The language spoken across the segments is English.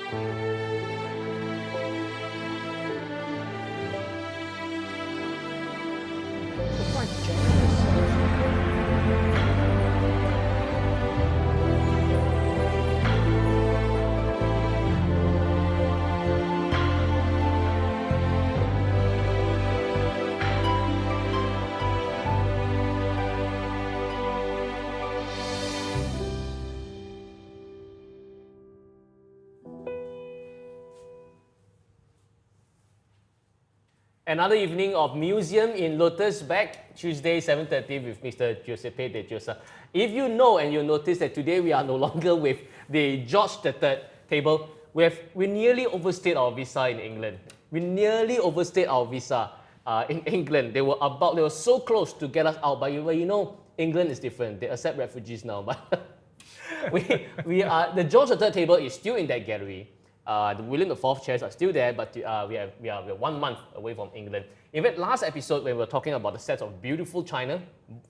So quite generous. Another evening of museum in Lotus, back Tuesday 7:30 with Mr. Giuseppe De Giosa. If you know and you notice that today we are no longer with the George III table, we nearly overstayed our visa in England. We nearly overstayed our visa in England. They were so close to get us out, but you know, England is different. They accept refugees now, but the George III table is still in that gallery. The William IV chairs are still there, but we are 1 month away from England. In fact, last episode when we were talking about the sets of beautiful china,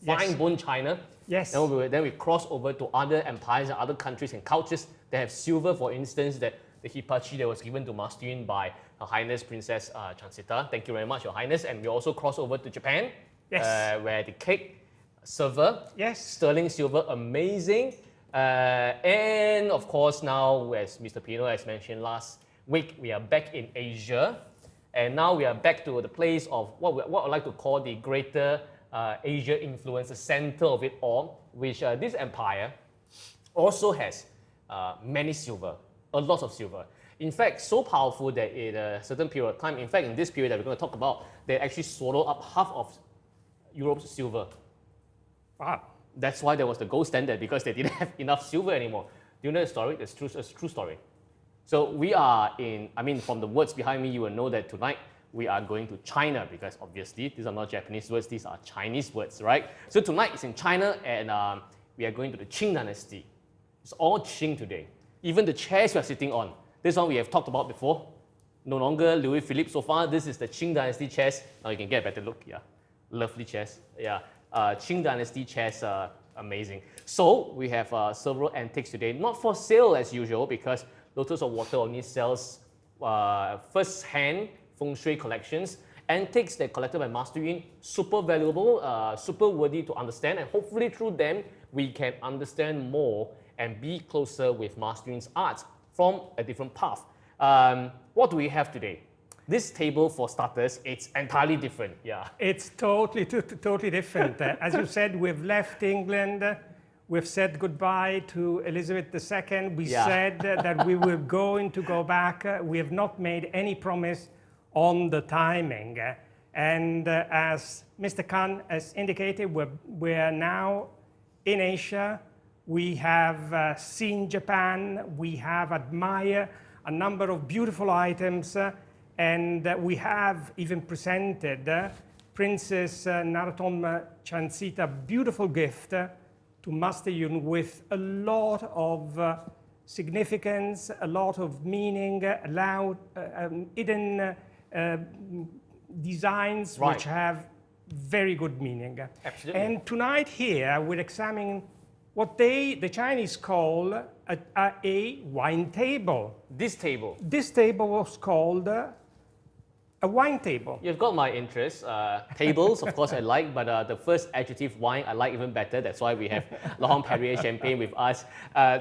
fine bone china, yes. Then we cross over to other empires and other countries and cultures that have silver, for instance, that the Hitachi that was given to Master Yun by Her Highness Princess Chansita. Thank you very much, Your Highness. And we also cross over to Japan, yes. Where the cake, silver, yes. sterling silver, amazing. And of course now, as Mr. Pino has mentioned last week, we are back in Asia. And now we are back to the place of what I like to call the greater Asia influence, the center of it all, which this empire also has many silver, a lot of silver. In fact, so powerful that in a certain period of time, in fact, in this period that we're going to talk about, they actually swallowed up half of Europe's silver. Wow. That's why there was the gold standard, because they didn't have enough silver anymore. Do you know the story? It's a true story. So we are from the words behind me, you will know that tonight we are going to China, because obviously these are not Japanese words, these are Chinese words, right? So tonight it's in China, and we are going to the Qing dynasty. It's all Qing today. Even the chairs we are sitting on, this one we have talked about before. No longer Louis Philippe so far. This is the Qing dynasty chairs. Now you can get a better look. Yeah, lovely chairs. Yeah. Qing dynasty chairs are amazing. So we have several antiques today, not for sale as usual, because Lotus of Water only sells first-hand fengshui collections, antiques that collected by Master Yun, super valuable, super worthy to understand, and hopefully through them we can understand more and be closer with Master Yun's art from a different path. What do we have today? This table, for starters, it's entirely different. Yeah, it's totally different. As you said, we've left England. We've said goodbye to Elizabeth II. We said that we were going to go back. We have not made any promise on the timing. And as Mr. Khan has indicated, we're now in Asia. We have seen Japan. We have admired a number of beautiful items. And we have even presented Princess Narottam Chansita a beautiful gift to Master Yun with a lot of significance, a lot of meaning, hidden designs which have very good meaning. Absolutely. And tonight here we're examining what the Chinese call a wine table. This table was called a wine table. You've got my interest. Tables, of course, I like, but the first adjective, wine, I like even better. That's why we have Laurent Perrier Champagne with us.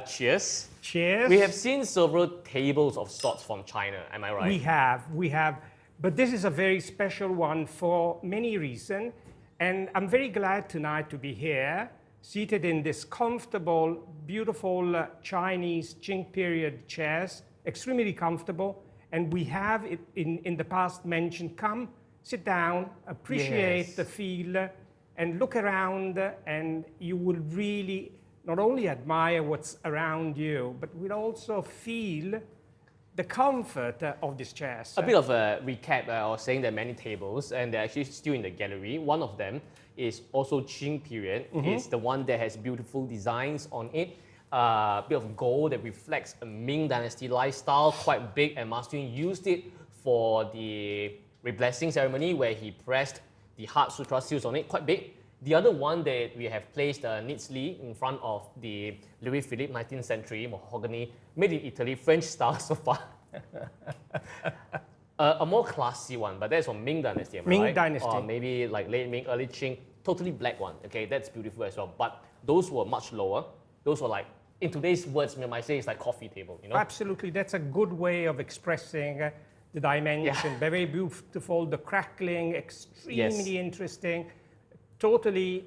Cheers. Cheers. We have seen several tables of sorts from China, am I right? We have. But this is a very special one for many reasons. And I'm very glad tonight to be here, seated in this comfortable, beautiful Chinese Qing period chairs, extremely comfortable. And we have, in the past mentioned, come, sit down, appreciate the feel, and look around, and you will really not only admire what's around you, but will also feel the comfort of these chairs. A bit of a recap, I was saying there are many tables, and they're actually still in the gallery. One of them is also Qing period. It's the one that has beautiful designs on it. A bit of gold that reflects a Ming Dynasty lifestyle, quite big, and Master Yun used it for the reblessing ceremony where he pressed the Heart Sutra seals on it, quite big. The other one that we have placed neatly in front of the Louis Philippe 19th century mahogany, made in Italy, French style so far. A more classy one, but that's from Ming Dynasty, Ming right? Dynasty. Or maybe like late Ming, early Qing, totally black one. Okay, that's beautiful as well. But those were much lower. Those were like, in today's words, we might say it's like coffee table, you know? Absolutely, that's a good way of expressing the dimension. Yeah. Very beautiful, the crackling, extremely interesting. Totally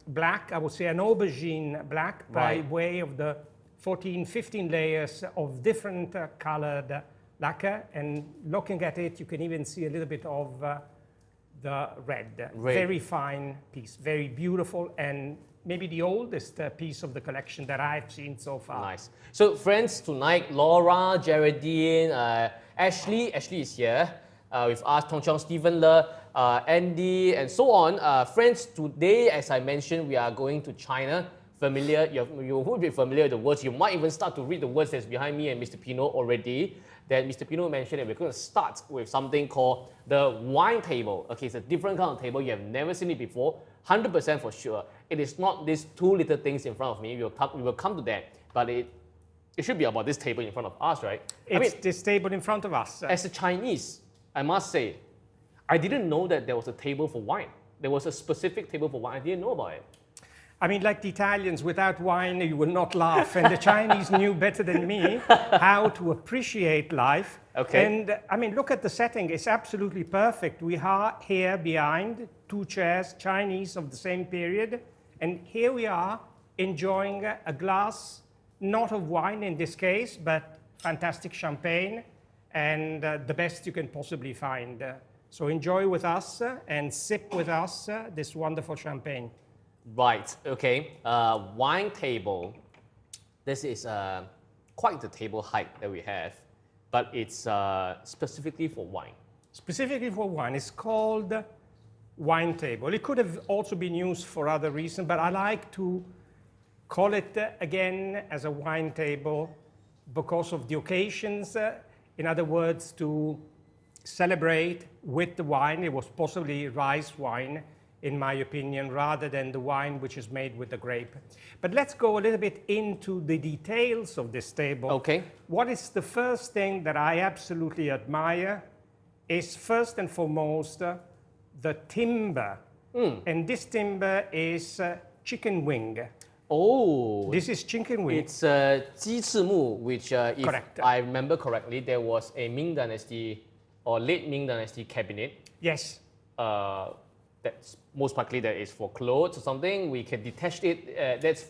black, I would say an aubergine black by way of the 14, 15 layers of different colored lacquer. And looking at it, you can even see a little bit of the red. Very fine piece, very beautiful, and maybe the oldest piece of the collection that I've seen so far. Nice. So friends, tonight, Laura, Geraldine, Ashley is here with us, Tong Chong, Stephen Le, Andy, and so on. Friends, today, as I mentioned, we are going to China. Familiar, you would be familiar with the words. You might even start to read the words that's behind me and Mr. Pino already. That Mr. Pino mentioned that we're going to start with something called the wine table. Okay, it's a different kind of table. You have never seen it before, 100% for sure. It is not these two little things in front of me. We will come to that, but it should be about this table in front of us, right? It's this table in front of us. As a Chinese, I must say, I didn't know that there was a table for wine. There was a specific table for wine. I didn't know about it. I mean, like the Italians, without wine, you will not laugh. And the Chinese knew better than me how to appreciate life. Okay. And I mean, look at the setting. It's absolutely perfect. We are here behind, two chairs, Chinese of the same period. And here we are enjoying a glass, not of wine in this case, but fantastic champagne and the best you can possibly find. So enjoy with us and sip with us this wonderful champagne. Right, okay. Wine table. This is quite the table height that we have, but it's specifically for wine. Specifically for wine. It's called wine table. It could have also been used for other reasons, but I like to call it again as a wine table because of the occasions. In other words, to celebrate with the wine. It was possibly rice wine, in my opinion, rather than the wine which is made with the grape. But let's go a little bit into the details of this table. Okay. What is the first thing that I absolutely admire is first and foremost the timber. And this timber is chicken wing. Oh. This is chicken wing. It's 鸡翅木, which if Correct. I remember correctly, there was a Ming Dynasty or late Ming Dynasty cabinet. Yes. That's most likely that is for clothes or something. We can detach it. That's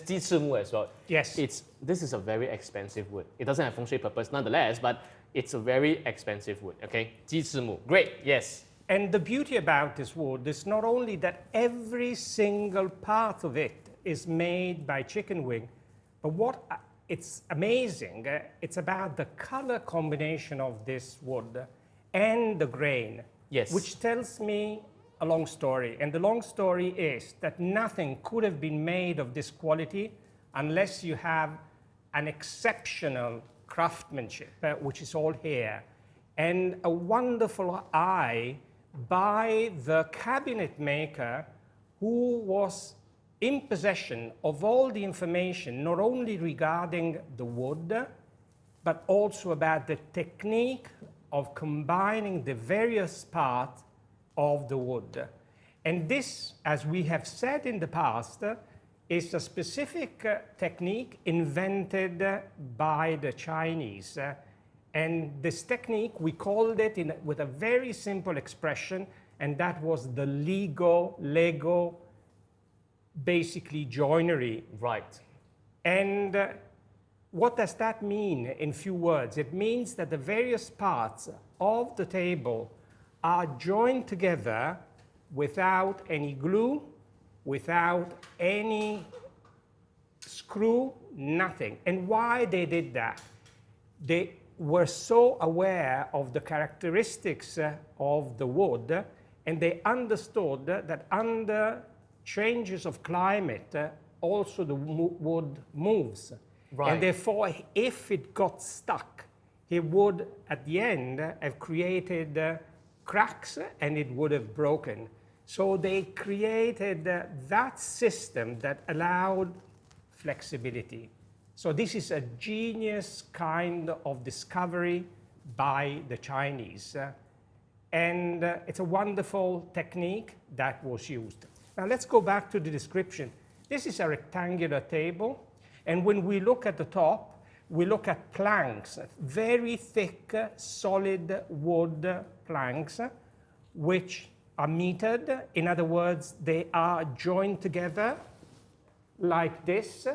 鸡翅木 as well. Yes. This is a very expensive wood. It doesn't have feng shui purpose nonetheless, but it's a very expensive wood. Okay, 鸡翅木. Great. Yes. And the beauty about this wood is not only that every single part of it is made by chicken wing, but what it's amazing, it's about the color combination of this wood and the grain. Yes. Which tells me a long story. And the long story is that nothing could have been made of this quality unless you have an exceptional craftsmanship, which is all here, and a wonderful eye by the cabinet maker who was in possession of all the information, not only regarding the wood, but also about the technique of combining the various parts of the wood. And this, as we have said in the past, is a specific technique invented by the Chinese. And this technique, we called it with a very simple expression, and that was the Lego, basically joinery. Right. And what does that mean in few words? It means that the various parts of the table are joined together without any glue, without any screw, nothing. And why they did that? They were so aware of the characteristics of the wood, and they understood that under changes of climate, also the wood moves. Right. And therefore, if it got stuck, it would, at the end, have created cracks, and it would have broken. So they created that system that allowed flexibility. So this is a genius kind of discovery by the Chinese. And it's a wonderful technique that was used. Now let's go back to the description. This is a rectangular table. And when we look at the top, we look at planks, very thick, solid wood planks, which are metered. In other words, they are joined together like this.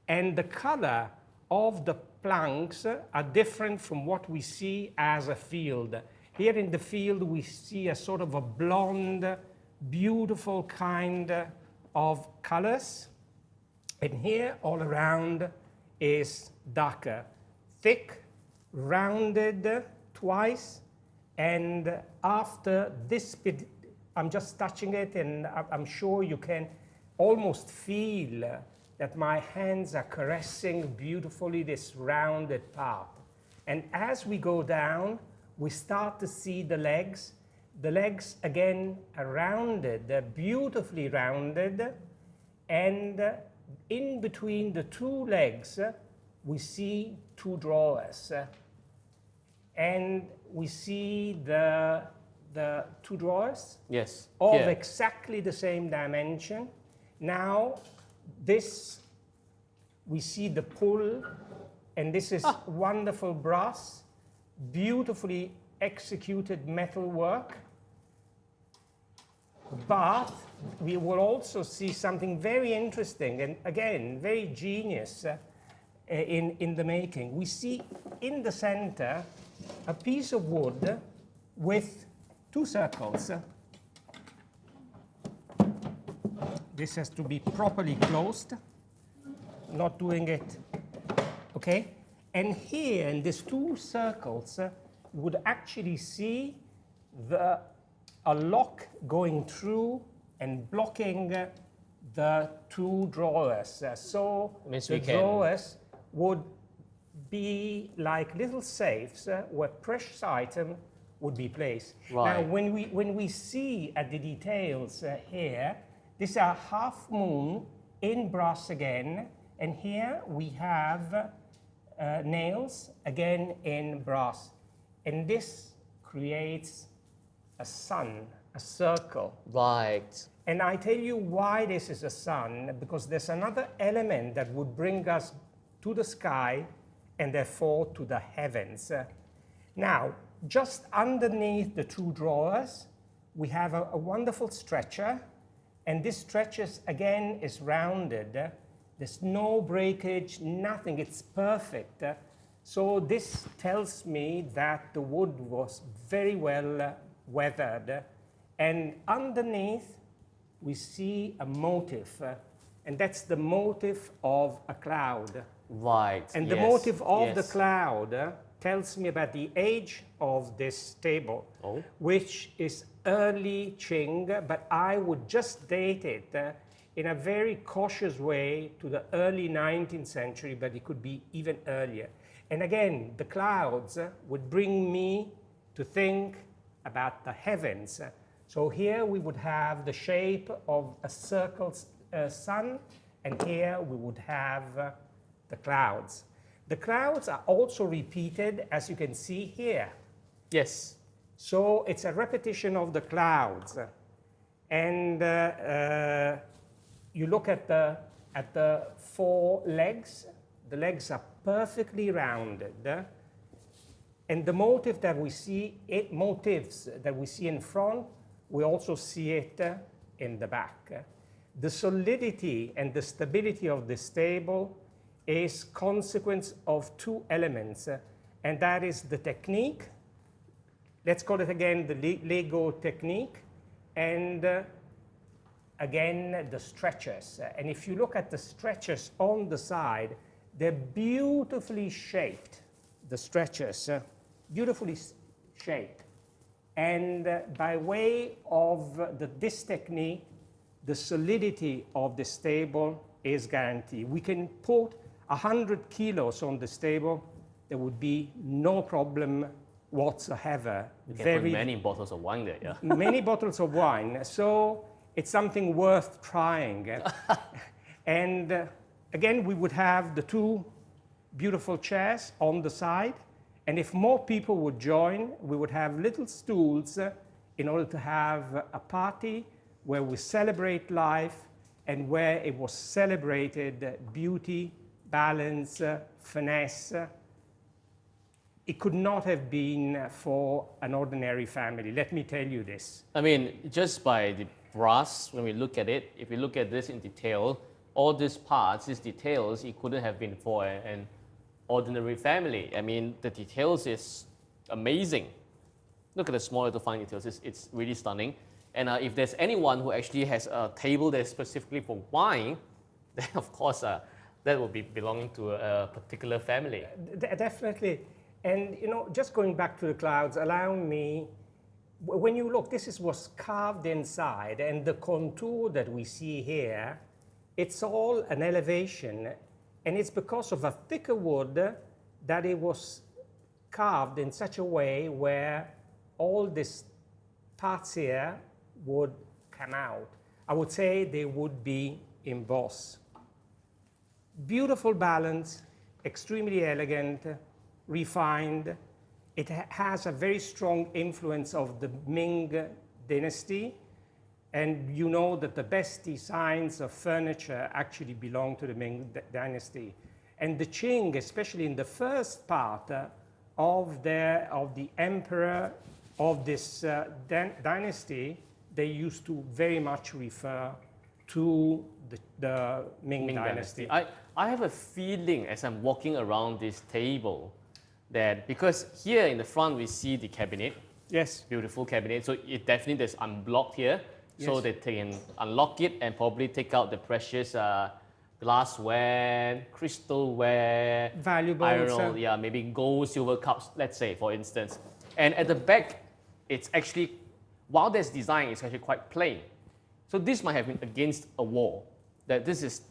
And the color of the planks are different from what we see as a field. Here in the field, we see a sort of a blonde, beautiful kind of colors. And here, all around, is darker, thick, rounded twice. And after this bit, I'm just touching it, and I'm sure you can almost feel that my hands are caressing beautifully this rounded part. And as we go down, we start to see the legs. The legs, again, are rounded, they're beautifully rounded. And in between the two legs, we see two drawers. And we see the two drawers. Yes. Of exactly the same dimension. Now, this, we see the pull, and this is wonderful brass, beautifully executed metal work. But we will also see something very interesting, and again, very genius in the making. We see in the center a piece of wood with two circles. This has to be properly closed, not doing it, okay? And here in these two circles, you would actually see a lock going through and blocking the two drawers. So the drawers would be like little safes where precious item would be placed. Right. Now, when we see at the details here, these are half moon in brass again, and here we have nails again in brass. And this creates a sun, a circle. Right. And I tell you why this is a sun, because there's another element that would bring us to the sky and therefore to the heavens. Now, just underneath the two drawers, we have a wonderful stretcher. And this stretcher, again, is rounded. There's no breakage, nothing. It's perfect. So this tells me that the wood was very well weathered. And underneath, we see a motif. And that's the motif of a cloud. Right. And the motif of the cloud tells me about the age of this table, which is early Qing, but I would just date it in a very cautious way to the early 19th century, but it could be even earlier. And again, the clouds would bring me to think about the heavens. So here we would have the shape of a circle sun, and here we would have the clouds. The clouds are also repeated, as you can see here. Yes. So it's a repetition of the clouds. And you look at the four legs. The legs are perfectly rounded. And the motif that we see, motifs that we see in front, we also see it in the back. The solidity and the stability of this table is consequence of two elements, and that is the technique. Let's call it again the Lego technique, and again the stretchers. And if you look at the stretchers on the side, they're beautifully shaped, the stretchers, beautifully shaped. And by way of this technique, the solidity of this table is guaranteed. We can put 100 kilos on this table, there would be no problem whatsoever. You can put many bottles of wine there, yeah. Many bottles of wine. So it's something worth trying. And again, we would have the two beautiful chairs on the side. And if more people would join, we would have little stools in order to have a party where we celebrate life and where it was celebrated beauty, balance, finesse. It could not have been for an ordinary family. Let me tell you this. I mean, just by the brass, when we look at it, if we look at this in detail, all these parts, these details, it couldn't have been for an ordinary family. I mean, the details is amazing. Look at the small little fine details. It's really stunning. And if there's anyone who actually has a table that's specifically for wine, then of course that will be belonging to a particular family. Definitely. And you know, just going back to the clouds, allow me, when you look, this was carved inside, and the contour that we see here, it's all an elevation, and it's because of a thicker wood that it was carved in such a way where all these parts here would come out. I would say they would be embossed. Beautiful balance, extremely elegant, refined. It has a very strong influence of the Ming dynasty. And you know that the best designs of furniture actually belong to the Ming dynasty. And the Qing, especially in the first part of the emperor of this dynasty, they used to very much refer to the Ming dynasty. I have a feeling as I'm walking around this table that because here in the front we see the cabinet. Yes. Beautiful cabinet. So it definitely is unblocked here. Yes. So they can unlock it and probably take out the precious glassware, crystalware, valuables, iron ore, yeah, maybe gold, silver cups, let's say, for instance. And at the back, it's actually, while there's design, it's actually quite plain. So this might have been against a wall. That this is,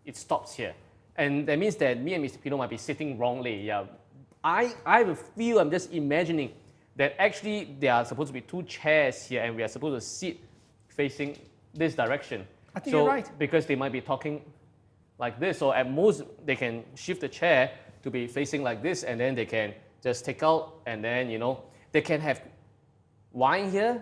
it stops here. And that means that me and Mr. Pino might be sitting wrongly. Yeah, I have a feel, I'm just imagining that actually there are supposed to be two chairs here and we are supposed to sit facing this direction. I think you're right. Because they might be talking like this, so at most they can shift the chair to be facing like this and then they can just take out and then, you know, they can have wine here,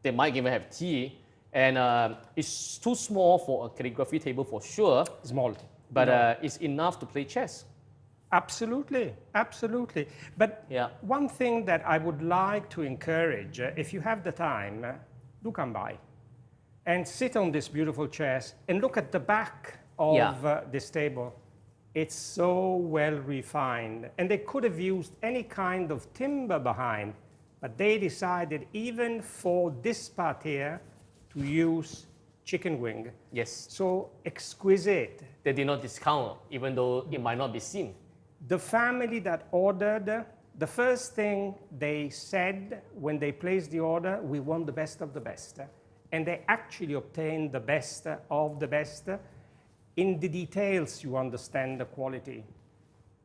they might even have tea, and it's too small for a calligraphy table for sure. Small. But it's enough to play chess. Absolutely, absolutely. But yeah, one thing that I would like to encourage, if you have the time, do come by and sit on this beautiful chairs and look at the back of this table. It's so well refined. And they could have used any kind of timber behind, but they decided even for this part here to use chicken wing. Yes. So exquisite. They did not discount, even though it might not be seen. The family that ordered, the first thing they said when they placed the order, we want the best of the best. And they actually obtained the best of the best. In the details, you understand the quality.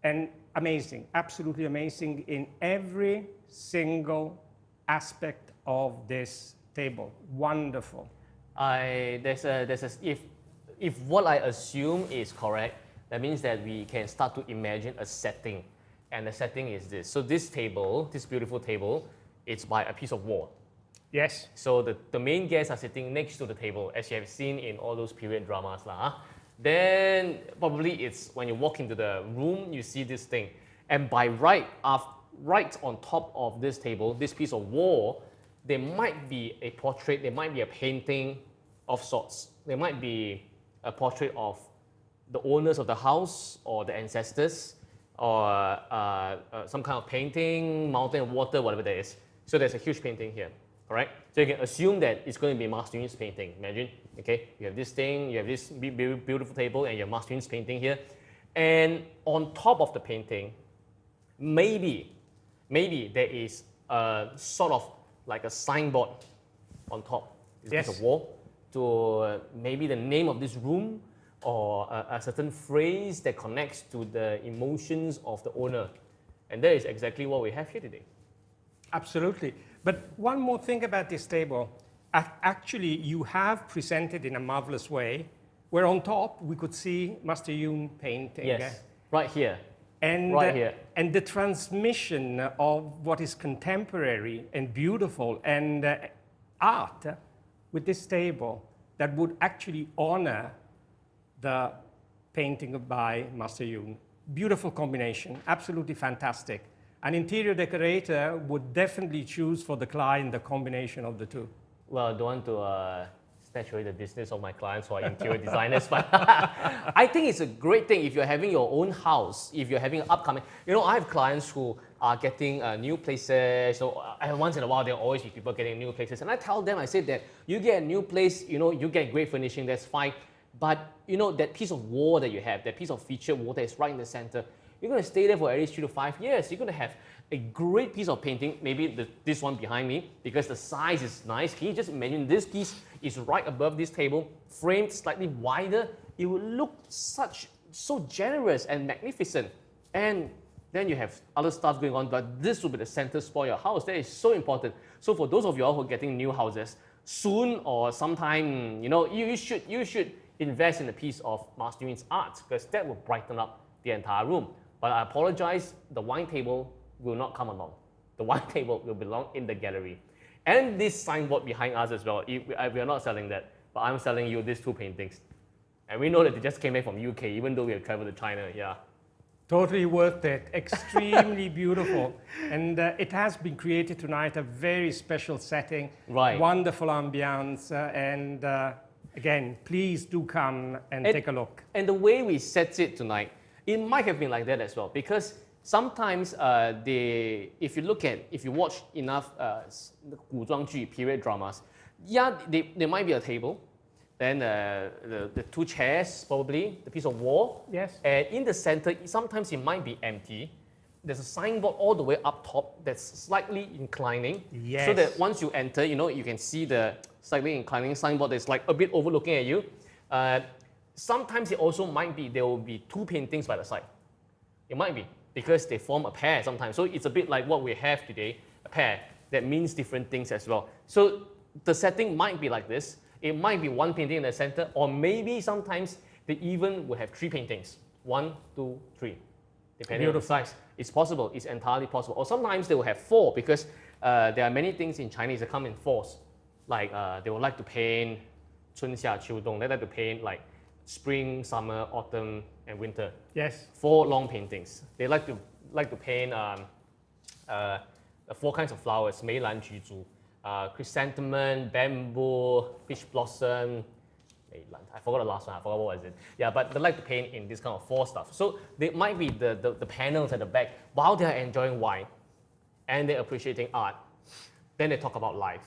And amazing, absolutely amazing in every single aspect of this table. Wonderful. If what I assume is correct, that means that we can start to imagine a setting. And the setting is this. So this table, this beautiful table, it's by a piece of wall. Yes. So the main guests are sitting next to the table, as you have seen in all those period dramas. Then probably it's when you walk into the room, you see this thing. And by right on top of this table, this piece of wall, there might be a portrait, there might be a painting of sorts. There might be a portrait of the owners of the house or the ancestors or some kind of painting, mountain of water, whatever that is. So there's a huge painting here, correct? So you can assume that it's going to be Master Yun's painting. Imagine, okay, you have this thing, you have this beautiful table, and you have Master Yun's painting here. And on top of the painting, maybe there is a sort of like a signboard on top, this piece of wall, to maybe the name of this room or a certain phrase that connects to the emotions of the owner. And that is exactly what we have here today. Absolutely. But one more thing about this table. Actually, you have presented in a marvelous way, where on top we could see Master Yun painting. Yes, right here. And, right here. And the transmission of what is contemporary and beautiful and art with this table that would actually honor the painting by Master Yun. Beautiful combination, absolutely fantastic. An interior decorator would definitely choose for the client the combination of the two. Well, I don't want to snatch away the business of my clients who are interior designers, but I think it's a great thing if you're having your own house, if you're having an upcoming, you know, I have clients who are getting new places, so once in a while there'll always be people getting new places, and I tell them, I said that you get a new place, you know, you get great furnishing, that's fine, but you know, that piece of wall that you have, that piece of featured wall that is right in the center, you're going to stay there for at least 3 to 5 years. You're going to have a great piece of painting, maybe this one behind me, because the size is nice. Can you just imagine this piece is right above this table, framed slightly wider? It would look so generous and magnificent. And then you have other stuff going on, but this will be the center spot of your house. That is so important. So for those of you all who are getting new houses, soon or sometime, you know, you should invest in a piece of Master Yun's art, because that will brighten up the entire room. But I apologize, the wine table will not come along. The wine table will belong in the gallery. And this signboard behind us as well, we are not selling that, but I'm selling you these two paintings. And we know that they just came in from UK, even though we have traveled to China, yeah. Totally worth it, extremely beautiful. And it has been created tonight, a very special setting, right. Wonderful ambiance, and again, please do come and take a look. And the way we set it tonight, it might have been like that as well, because sometimes if you watch enough 古装剧 period dramas, yeah, there might be a table, then the two chairs, probably, the piece of wall. Yes. And in the center, sometimes it might be empty. There's a signboard all the way up top that's slightly inclining. Yes. So that once you enter, you know, you can see the slightly inclining signboard that's like a bit overlooking at you. Sometimes it also might be, there will be two paintings by the side. It might be, because they form a pair sometimes. So it's a bit like what we have today, a pair that means different things as well. So the setting might be like this. It might be one painting in the center, or maybe sometimes they even will have 3 paintings. 1, 2, 3, depending on the size. It's possible, it's entirely possible. Or sometimes they will have 4, because there are many things in Chinese that come in 4s. Like they would like to paint 春夏秋冬. They like to paint like spring, summer, autumn, and winter. Yes. 4 long paintings. They like to paint 4 kinds of flowers: 梅兰菊竹, chrysanthemum, bamboo, peach blossom. I forgot the last one. I forgot what was it. Yeah, but they like to paint in this kind of 4 stuff. So they might be the panels at the back while they are enjoying wine, and they're appreciating art. Then they talk about life.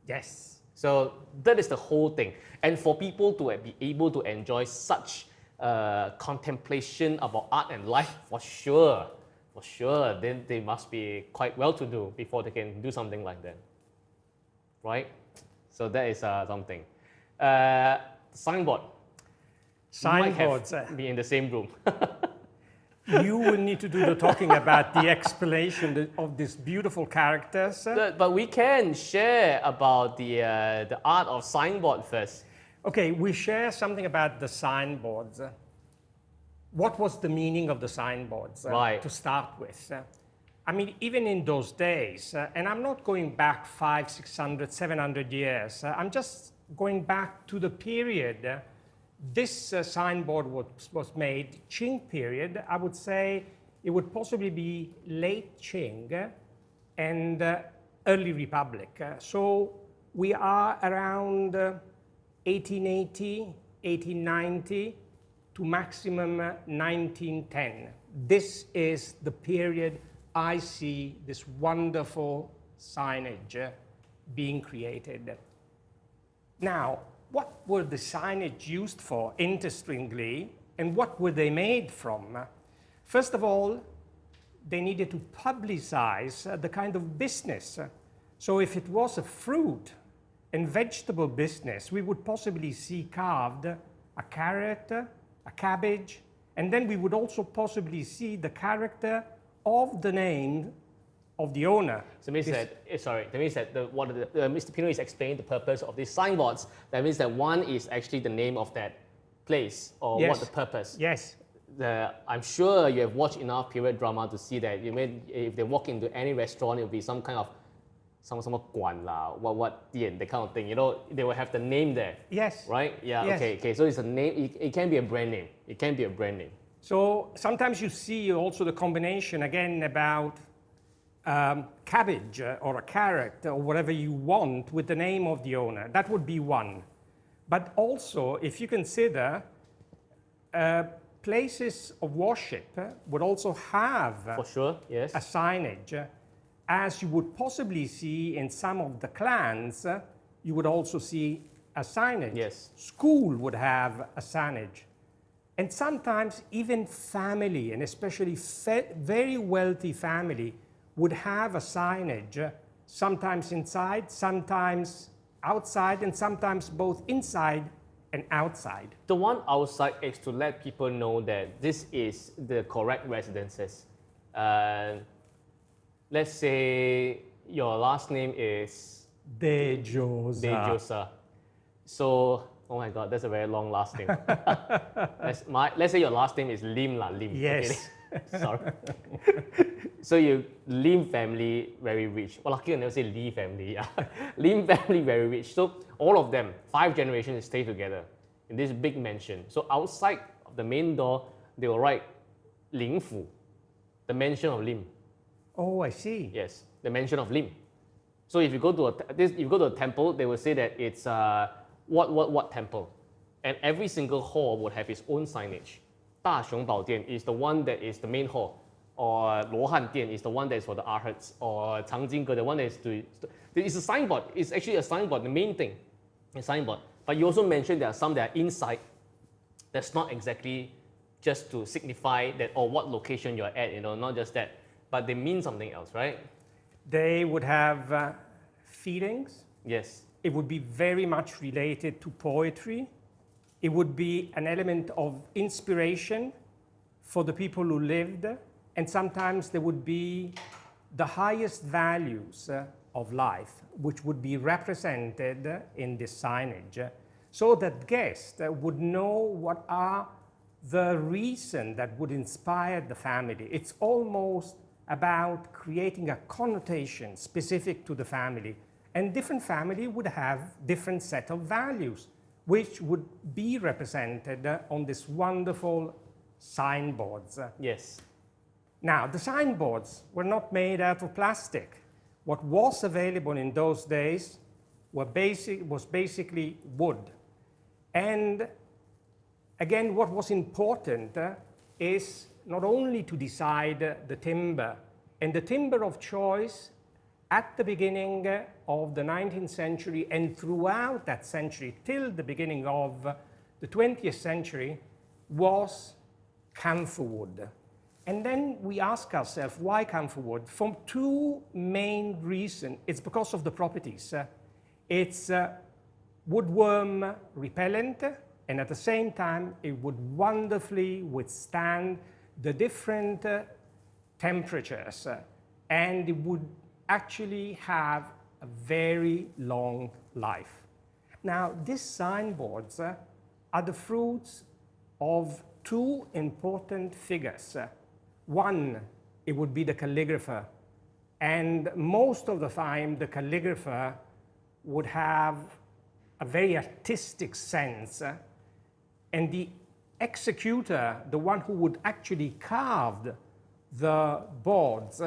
Yes. So that is the whole thing. And for people to be able to enjoy such contemplation about art and life, for sure, then they must be quite well-to-do before they can do something like that, right? So that is something. Signboard. Signboards. Might have be in the same room. You will need to do the talking about the explanation of these beautiful characters. But we can share about the art of signboard first. Okay, we share something about the signboards. What was the meaning of the signboards right. to start with? I mean, even in those days, and I'm not going back 500, 600, 700 years, I'm just going back to the period this signboard was made, Qing period. I would say it would possibly be late Qing and early Republic. So we are around 1880, 1890 to maximum 1910. This is the period I see this wonderful signage being created. Now, what were the signage used for, interestingly, and what were they made from? First of all, they needed to publicize the kind of business. So if it was a fruit and vegetable business, we would possibly see carved a carrot, a cabbage, and then we would also possibly see the character of the name of the owner. So means that means that Mr. Pino is explaining the purpose of these signboards. That means that one is actually the name of that place or what the purpose. Yes. I'm sure you have watched enough period drama to see that if they walk into any restaurant, it will be some kind of some guan la, what dian, that kind of thing. You know, they will have the name there. Yes. Right? Yeah. Yes. Okay. So it's a name. It can be a brand name. It can be a brand name. So sometimes you see also the combination again about cabbage or a carrot or whatever you want with the name of the owner. That would be one. But also, if you consider places of worship would also have For sure, yes. a signage, as you would possibly see in some of the clans, you would also see a signage. Yes. School would have a signage. And sometimes even family, and especially very wealthy family, would have a signage, sometimes inside, sometimes outside, and sometimes both inside and outside. The one outside is to let people know that this is the correct residences. Let's say your last name is De Josa. De Josa. So, oh my God, that's a very long last name. Let's say your last name is Lim lah, Lim. Yes. Okay. Sorry. So you Lim family very rich. Well, lucky I never say Lee family. Lim family very rich. So all of them, 5 generations, stay together in this big mansion. So outside of the main door, they will write Ling Fu, the mansion of Lim. Oh, I see. Yes, the mansion of Lim. So if you go to a temple, they will say that it's what temple, and every single hall would have its own signage. 大雄宝殿 is the one that is the main hall, or 罗汉殿 is the one that is for the arhats, or 藏经阁 the one that is to. It's a signboard. It's actually a signboard. The main thing, a signboard. But you also mentioned there are some that are inside. That's not exactly just to signify that or what location you're at. You know, not just that, but they mean something else, right? They would have feelings. Yes. It would be very much related to poetry. It would be an element of inspiration for the people who lived. And sometimes there would be the highest values of life, which would be represented in this signage, so that guests would know what are the reason that would inspire the family. It's almost about creating a connotation specific to the family. And different family would have different set of values, which would be represented on these wonderful signboards. Yes. Now, the signboards were not made out of plastic. What was available in those days was basically wood. And again, what was important is not only to decide the timber, and the timber of choice at the beginning of the 19th century and throughout that century till the beginning of the 20th century was camphor wood. And then we ask ourselves, why camphor wood? For 2 main reasons. It's because of the properties. It's woodworm repellent, and at the same time, it would wonderfully withstand the different temperatures, and it would actually have a very long life. Now, these signboards are the fruits of 2 important figures. One, it would be the calligrapher, and most of the time the calligrapher would have a very artistic sense, and the executor, the one who would actually carve the boards,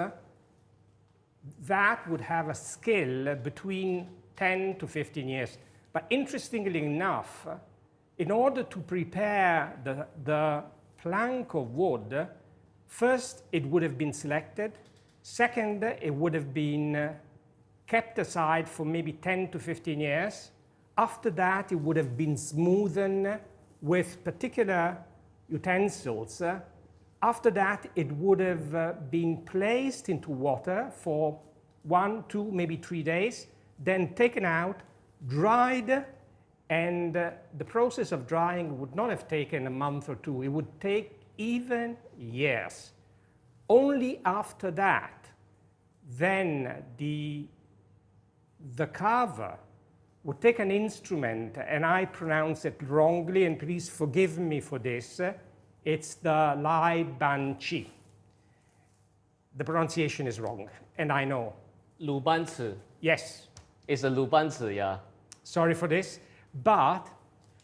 that would have a skill between 10 to 15 years. But interestingly enough, in order to prepare the plank of wood, first it would have been selected, second it would have been kept aside for maybe 10 to 15 years. After that it would have been smoothened with particular utensils. After that, it would have been placed into water for 1, 2, maybe 3 days, then taken out, dried, and the process of drying would not have taken a month or 2. It would take even years. Only after that, then the carver would take an instrument, and I pronounce it wrongly, and please forgive me for this. It's the Lai Ban Chi. The pronunciation is wrong, and I know. 鲁班尺 Yes, is a 鲁班尺, yeah. sorry for this, but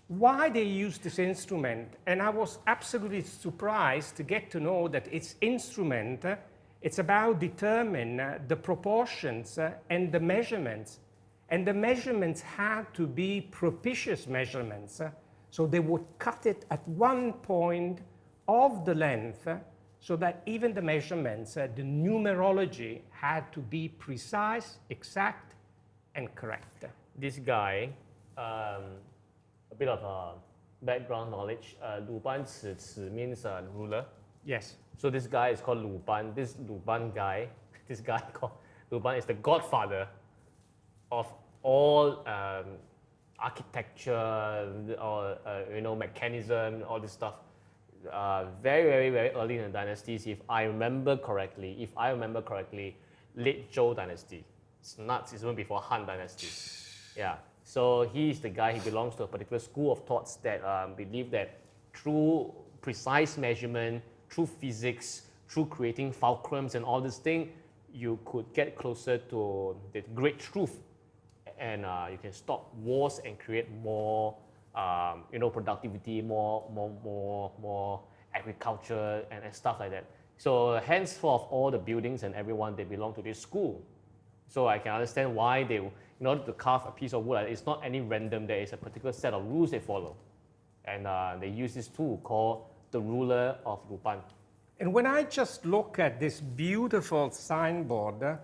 why they use this instrument, and I was absolutely surprised to get to know that its instrument, it's about determine the proportions and the measurements. And the measurements had to be propitious measurements. So they would cut it at one point of the length so that even the measurements, the numerology had to be precise, exact, and correct. This guy, a bit of background knowledge. 鲁班尺 means ruler. Yes. So this guy is called 鲁班. This 鲁班 guy, this guy called 鲁班 is the godfather of all architecture or mechanism, all this stuff. Very, very, very early in the dynasties, if I remember correctly, late Zhou dynasty. It's nuts. It's even before Han dynasty. Yeah. So he's the guy. He belongs to a particular school of thoughts that believe that through precise measurement, through physics, through creating fulcrums and all this thing, you could get closer to the great truth, and you can stop wars and create more, productivity, more agriculture and stuff like that. So henceforth, all the buildings and everyone, they belong to this school. So I can understand why they, in order to carve a piece of wood, it's not any random. There is a particular set of rules they follow, and they use this tool called the ruler of Lupan. And when I just look at this beautiful signboard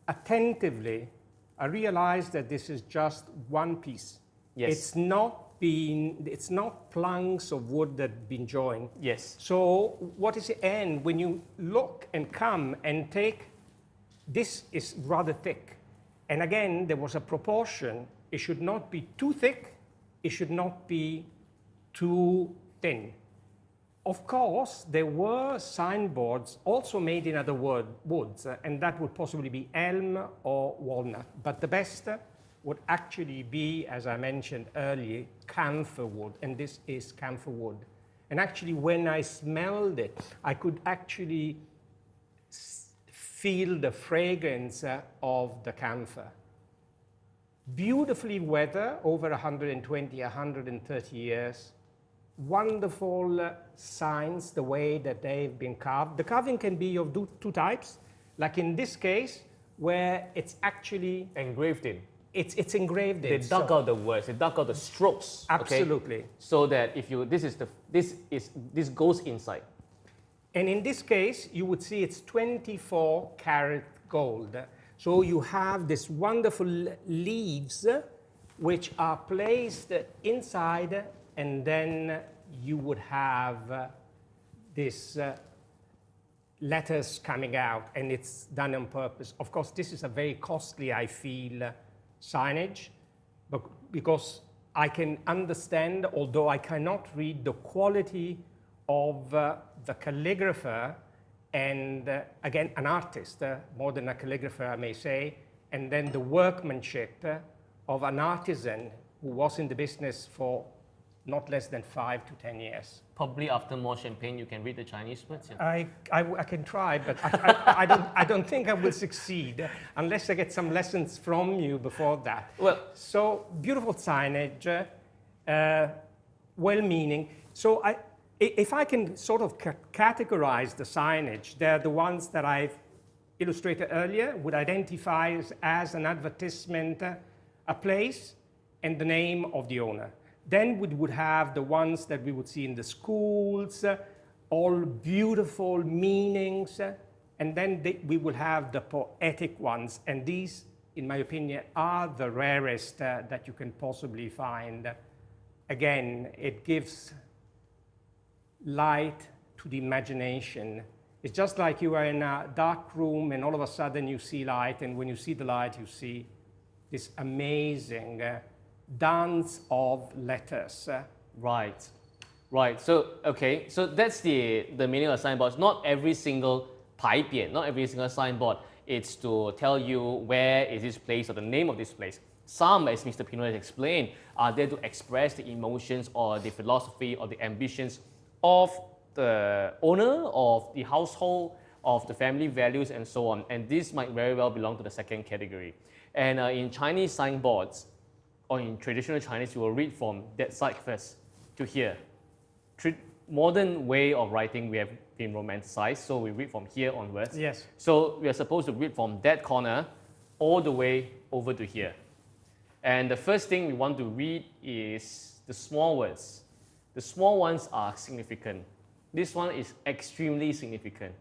attentively, I realize that this is just one piece. Yes. It's not planks of wood that have been joined. Yes. So what is the end? When you look and come and take, this is rather thick. And again, there was a proportion. It should not be too thick. It should not be too thin. Of course, there were signboards also made in other woods, and that would possibly be elm or walnut. But the best would actually be, as I mentioned earlier, camphor wood, and this is camphor wood. And actually, when I smelled it, I could actually feel the fragrance of the camphor. Beautifully weathered over 120, 130 years. Wonderful signs, the way that they've been carved. The carving can be of two types, like in this case, where it's actually engraved in. It's engraved in. They dug out the words, they dug out the strokes. Absolutely. Okay? So that if you, this goes inside. And in this case, you would see it's 24 karat gold. So you have this wonderful leaves, which are placed inside, and then you would have this letters coming out, and it's done on purpose. Of course, this is a very costly, I feel, signage, but because I can understand, although I cannot read the quality of the calligrapher, and again, an artist, more than a calligrapher, I may say, and then the workmanship of an artisan who was in the business for not less than 5 to 10 years. Probably after more champagne, you can read the Chinese words. Yeah. I can try, but I don't think I will succeed unless I get some lessons from you before that. Well, so beautiful signage, well-meaning. So if I can sort of categorize the signage, they're the ones that I've illustrated earlier, would identify as an advertisement, a place, and the name of the owner. Then we would have the ones that we would see in the schools, all beautiful meanings, and then we will have the poetic ones. And these, in my opinion, are the rarest that you can possibly find. Again, it gives light to the imagination. It's just like you are in a dark room and all of a sudden you see light, and when you see the light, you see this amazing dance of letters. Right. So, okay, so that's the meaning of signboards. Not every single 牌匾, not every single signboard it's to tell you where is this place or the name of this place. Some, as Mr. Pino has explained, are there to express the emotions or the philosophy or the ambitions of the owner of the household, of the family values, and so on. And this might very well belong to the second category. And in Chinese signboards, or in traditional Chinese, you will read from that side first to here. Modern way of writing, we have been romanticized, so we read from here onwards. Yes. So we are supposed to read from that corner all the way over to here. And the first thing we want to read is the small words. The small ones are significant. This one is extremely significant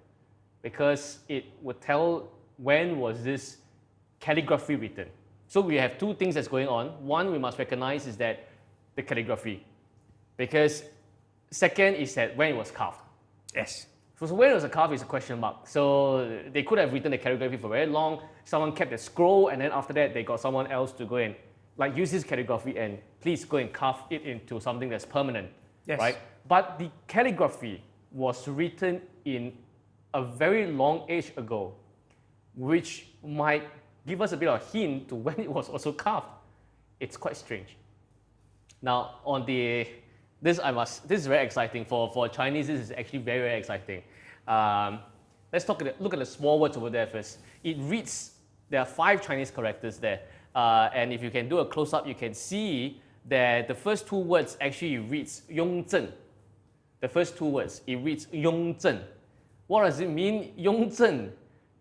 because it would tell when was this calligraphy written. So we have two things that's going on. One we must recognize is that the calligraphy, because second is that when it was carved. Yes. So when it was carved is a question mark. So they could have written the calligraphy for very long. Someone kept the scroll, and then after that they got someone else to go and use this calligraphy and please go and carve it into something that's permanent. Yes. Right? But the calligraphy was written in a very long age ago, which might give us a bit of a hint to when it was also carved. It's quite strange. Now, on the this is very exciting for Chinese. This is actually very, very exciting. Let's look at the small words over there first. It reads. There are 5 Chinese characters there, and if you can do a close up, you can see that the first 2 words actually reads Yongzhen. The first 2 words it reads Yongzhen. What does it mean? Yongzhen.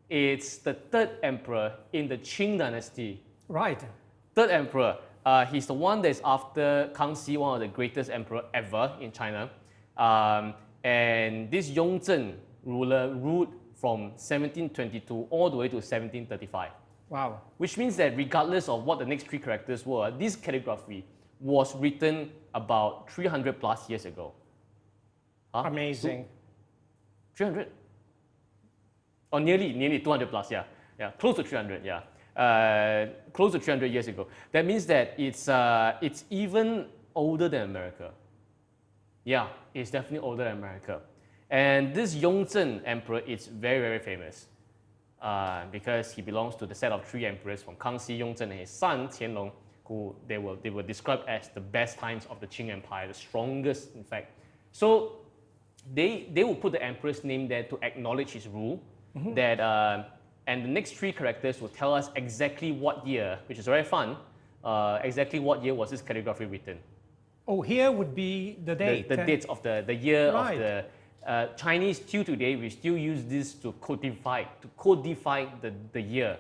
It's the 3rd emperor in the Qing dynasty. Right. 3rd emperor. He's the one that's after Kangxi, one of the greatest emperor ever in China. And this Yongzhen ruler ruled from 1722 all the way to 1735. Wow. Which means that regardless of what the next 3 characters were, this calligraphy was written about 300 plus years ago. Huh? Amazing. 300? Or nearly 200 plus, yeah. Yeah, close to 300, yeah. Close to 300 years ago. That means that it's even older than America. Yeah, it's definitely older than America. And this Yongzhen emperor is very, very famous because he belongs to the set of 3 emperors from Kangxi, Yongzhen, and his son Qianlong, who they were described as the best times of the Qing Empire, the strongest, in fact. So they will put the emperor's name there to acknowledge his rule. Mm-hmm. And the next 3 characters will tell us exactly what year, which is very fun, exactly what year was this calligraphy written. Oh, here would be the date. The dates of the year right. of the Chinese till today, we still use this to codify the year.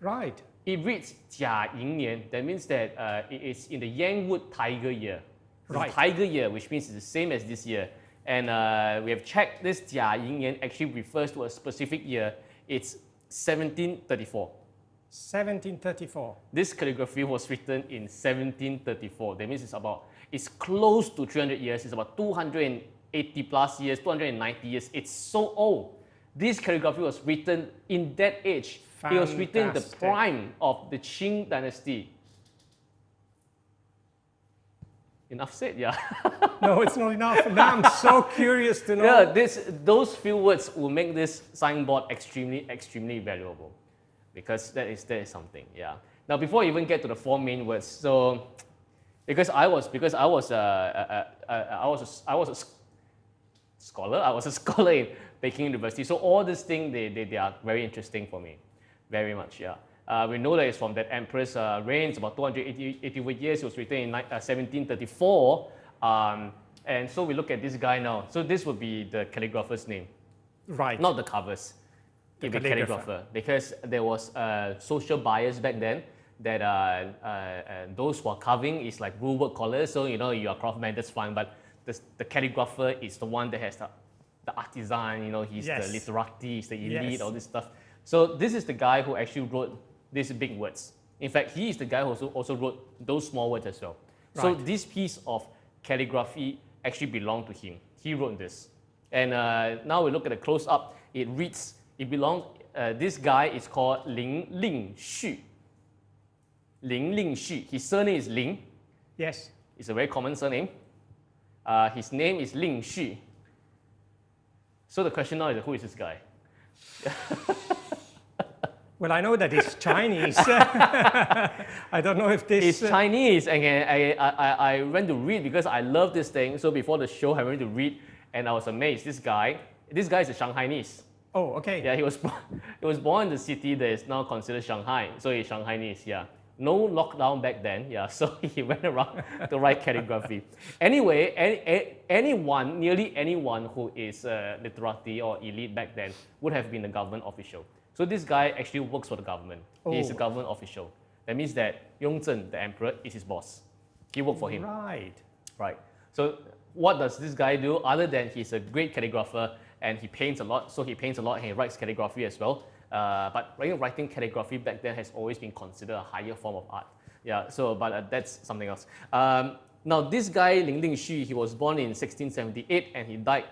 Right. It reads Jia Ying Nian. That means that it is in the Yangwood Tiger year. Right. Tiger year, which means it's the same as this year. And we have checked this Jia Ying Nian actually refers to a specific year. It's 1734. 1734. This calligraphy was written in 1734. That means it's close to 300 years. It's about 280 plus years, 290 years. It's so old. This calligraphy was written in that age. Fantastic. It was written in the prime of the Qing dynasty. Enough said, yeah. No, it's not enough. Now I'm so curious to know. Yeah, those few words will make this signboard extremely, extremely valuable, because that is something. Yeah. Now, before I even get to the 4 main words, so because I was a scholar in Peking University, so all these things they are very interesting for me, very much. Yeah. We know that it's from that emperor's reign. It's about 288 years. It was written in 1734. And so we look at this guy now. So this would be the calligrapher's name. Right. Not the carvers. The calligrapher. Because there was social bias back then that those who are carving is like rule work scholars. So, you are craftsman, that's fine. But the calligrapher is the one that has the artisan, he's the literati, he's the elite, all this stuff. So this is the guy who actually wrote these big words. In fact, he is the guy who also wrote those small words as well. Right. So this piece of calligraphy actually belonged to him. He wrote this. And now we look at the close-up. It belongs, this guy is called Ling Xu. Ling Xu. His surname is Ling. Yes. It's a very common surname. His name is Ling Xu. So the question now is, who is this guy? Well, I know that it's Chinese. I don't know if this... It's Chinese, and I went to read because I love this thing. So before the show, I went to read, and I was amazed. This guy is a Shanghainese. Oh, okay. Yeah, he was born in the city that is now considered Shanghai. So he's Shanghainese, yeah. No lockdown back then, yeah. So he went around to write calligraphy. Anyway, nearly anyone who is literati or elite back then would have been a government official. So this guy actually works for the government. Oh. He is a government official. That means that Yongzheng, the emperor, is his boss. He worked for him. Right. Right. So what does this guy do other than he's a great calligrapher and he paints a lot? So he paints a lot and he writes calligraphy as well. But writing calligraphy back then has always been considered a higher form of art. Yeah. So, but that's something else. Now this guy Ling Lingxu, he was born in 1678 and he died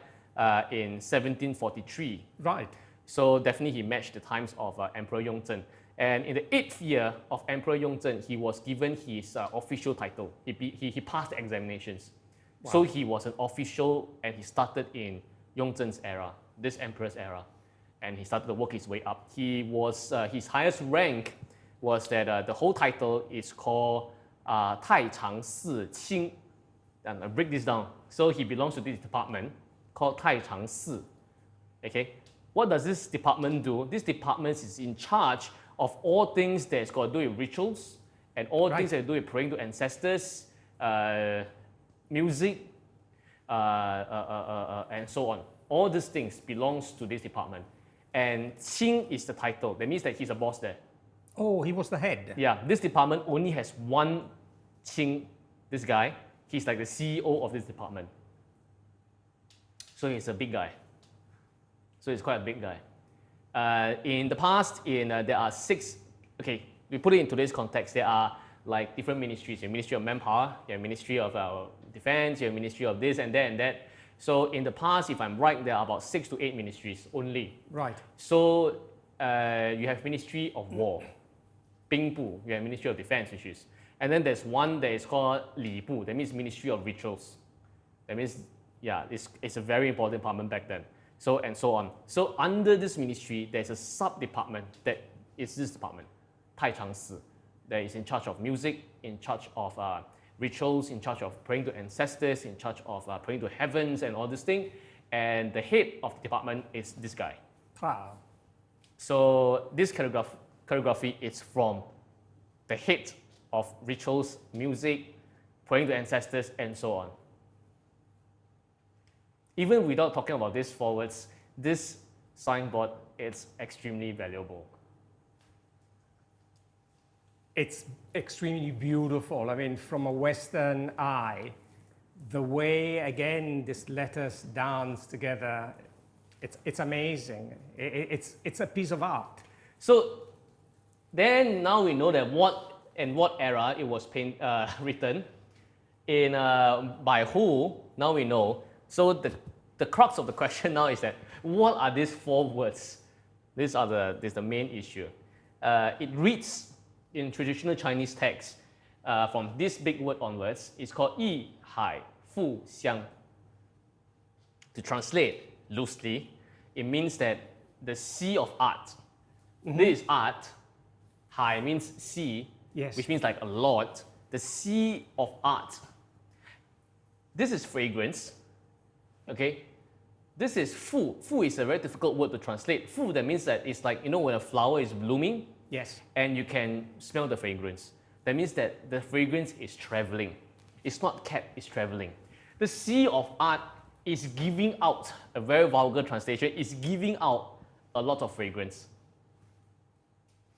in 1743. Right. So definitely he matched the times of Emperor Yongzheng. And in the 8th year of Emperor Yongzheng, he was given his official title. He passed the examinations. Wow. So he was an official and he started in Yongzheng's era, this emperor's era. And he started to work his way up. He was, his highest rank was that the whole title is called Tai Chang Si Qing. And I break this down. So he belongs to this department called Tai Chang Si. Okay? What does this department do? This department is in charge of all things that's got to do with rituals and all things that do with praying to ancestors, music, and so on. All these things belongs to this department. And Qing is the title. That means that he's a boss there. Oh, he was the head. Yeah, this department only has one Qing, this guy. He's like the CEO of this department. So he's a big guy. So he's quite a big guy. In the past, there are 6, okay, we put it in today's context, there are like different ministries. You have Ministry of Manpower, you have Ministry of Defense, you have Ministry of this and that and that. So in the past, if I'm right, there are about 6 to 8 ministries only. Right. So you have Ministry of War, Bingbu, you have Ministry of Defense issues. And then there's one that is called Libu, that means Ministry of Rituals. That means, yeah, it's a very important department back then. So and so on. So under this ministry, there's a sub-department that is this department, Tai Chang Si, that is in charge of music, in charge of rituals, in charge of praying to ancestors, in charge of praying to heavens and all this thing. And the head of the department is this guy. Wow. So this calligraphy is from the head of rituals, music, praying to ancestors, and so on. Even without talking about these forwards, this signboard is extremely valuable. It's extremely beautiful. I mean, from a Western eye, the way, again, these letters dance together, it's amazing. It's a piece of art. So then now we know that what era it was written, by who, now we know. So the crux of the question now is that what are these 4 words? This is the main issue. It reads in traditional Chinese text from this big word onwards. It's called Yi Hai Fu Xiang. To translate loosely, it means that the sea of art. Mm-hmm. This is art. Hai means sea, yes, which means like a lot. The sea of art. This is fragrance. Okay, this is fu. Fu is a very difficult word to translate. Fu, that means that it's like, you know, when a flower is blooming, yes, and you can smell the fragrance. That means that the fragrance is traveling. It's not kept, it's traveling. The sea of art is giving out, a very vulgar translation, is giving out a lot of fragrance.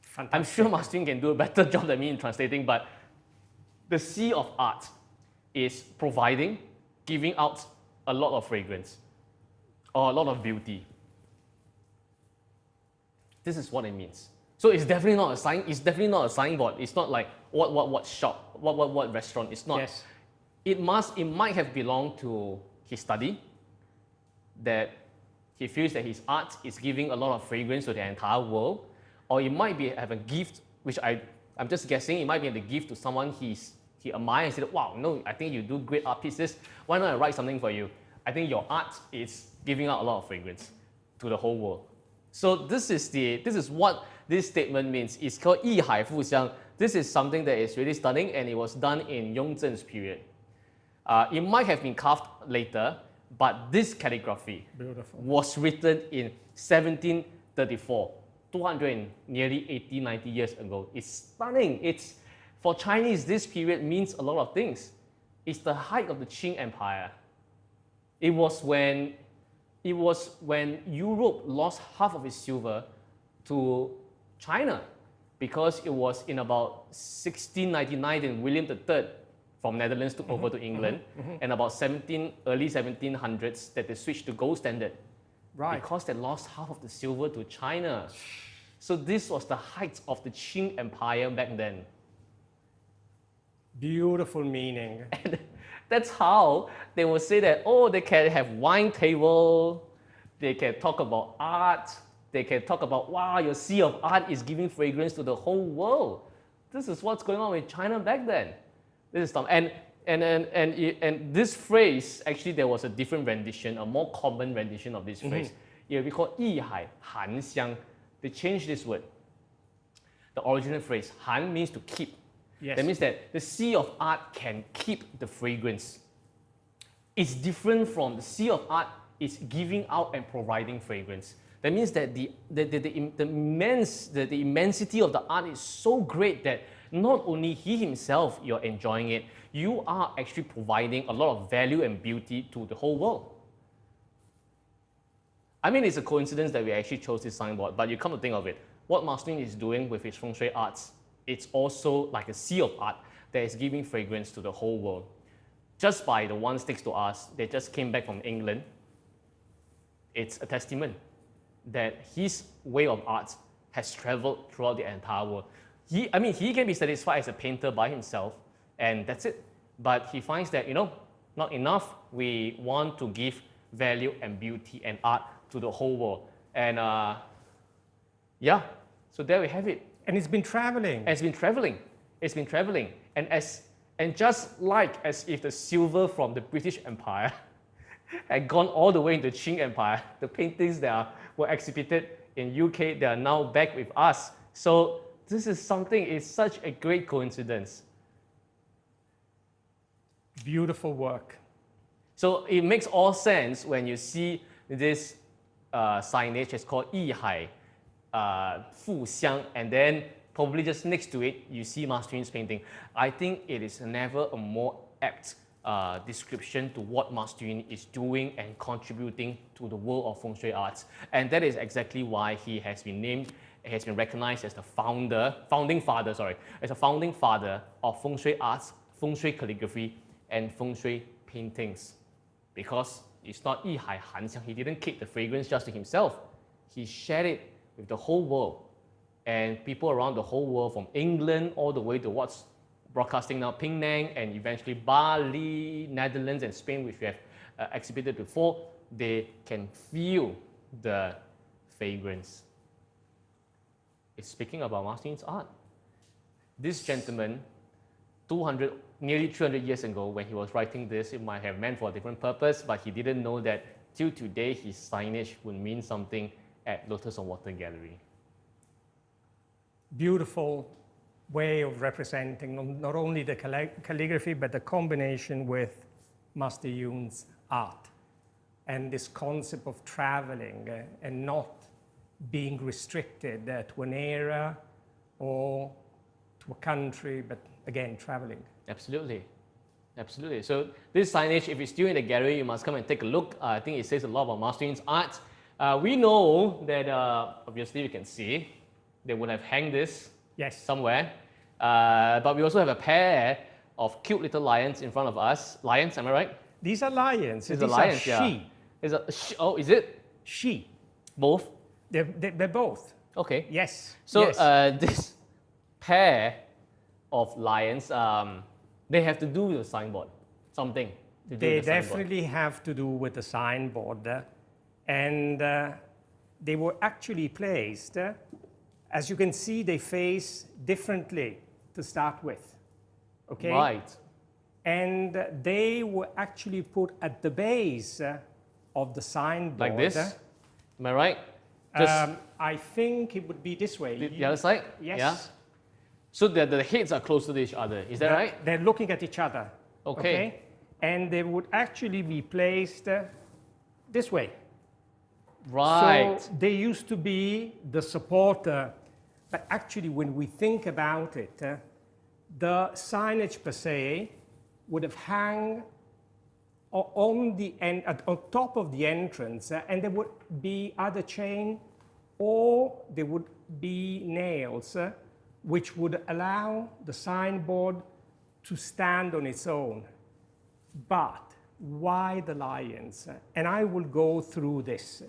Fantastic. I'm sure Martin can do a better job than me in translating, but the sea of art is providing, giving out a lot of fragrance or a lot of beauty. This is what it means. So it's definitely not a sign. It's definitely not a signboard. It's not like what shop, what restaurant. It's not. Yes. It might have belonged to his study. That he feels that his art is giving a lot of fragrance to the entire world, or it might be have a gift, which I'm just guessing. It might be a gift to someone he admires and said, wow, no, I think you do great art pieces. Why not I write something for you? I think your art is giving out a lot of fragrance to the whole world. So this is what this statement means. It's called 一海复香. This is something that is really stunning, and it was done in Yongzhen's period. It might have been carved later, but this calligraphy was written in 1734, 200 nearly 80, 90 years ago. It's stunning. It's, for Chinese, this period means a lot of things. It's the height of the Qing Empire. It was when Europe lost half of its silver to China, because it was in about 1699 that William III from Netherlands took over to England, and about early 1700s that they switched to gold standard. Right. Because they lost half of the silver to China. So this was the height of the Qing Empire back then. Beautiful meaning. And that's how they will say that, oh, they can have wine table, they can talk about art, they can talk about, wow, your sea of art is giving fragrance to the whole world. This is what's going on with China back then. This is something. And this phrase, actually, there was a different rendition, a more common rendition of this phrase. It will be called 一海含香. They changed this word. The original phrase, 含 means to keep. Yes. That means that the sea of art can keep the fragrance. It's different from the sea of art is giving out and providing fragrance. That means that the immensity of the art is so great that not only he himself, you're enjoying it, you are actually providing a lot of value and beauty to the whole world. I mean, it's a coincidence that we actually chose this signboard, but you come to think of it, what Master Yun is doing with his fengshui arts, it's also like a sea of art that is giving fragrance to the whole world. Just by the one sticks to us, they just came back from England. It's a testament that his way of art has traveled throughout the entire world. He can be satisfied as a painter by himself, and that's it. But he finds that, not enough. We want to give value and beauty and art to the whole world. And yeah, so there we have it. And it's been traveling. It's been traveling. It's been traveling. And just like as if the silver from the British Empire had gone all the way into the Qing Empire, the paintings that were exhibited in UK, they are now back with us. So this is something, it's such a great coincidence. Beautiful work. So it makes all sense when you see this signage. It's called 一海复香, and then probably just next to it, you see Master Yun's painting. I think it is never a more apt description to what Master Yun is doing and contributing to the world of feng shui arts. And that is exactly why he has been named, has been recognized as the founding father of feng shui arts, feng shui calligraphy, and feng shui paintings. Because it's not 一海含香, he didn't keep the fragrance just to himself. He shared it with the whole world. And people around the whole world, from England all the way to what's broadcasting now, Penang, and eventually Bali, Netherlands, and Spain, which we have exhibited before, they can feel the fragrance. It's speaking about Master Yun's art. This gentleman, nearly 300 years ago, when he was writing this, it might have meant for a different purpose, but he didn't know that till today his signage would mean something at Lotus on Water Gallery. Beautiful way of representing not only the calligraphy, but the combination with Master Yun's art and this concept of traveling and not being restricted to an era or to a country, but again, traveling. Absolutely. Absolutely. So this signage, if it's still in the gallery, you must come and take a look. I think it says a lot about Master Yun's art. We know that, obviously you can see, they would have hanged this somewhere. But we also have a pair of cute little lions in front of us. Lions, am I right? These are lions. These are lions, she. Yeah. Oh, is it? She. Both? They're both. Okay. Yes. So yes. This pair of lions, they have to do with the signboard, something to do they with the definitely have to do with the signboard. And they were actually placed, as you can see, they face differently to start with. Okay? Right. And they were actually put at the base of the signboard. Like this? Am I right? I think it would be this way. The other side? Yes. Yeah? So the heads are closer to each other. Is that right? They're looking at each other. Okay. And they would actually be placed this way. Right. So they used to be the supporter. But actually, when we think about it, the signage per se would have hung on the end, on top of the entrance, and there would be either chain or there would be nails, which would allow the signboard to stand on its own. But why the lions? And I will go through this.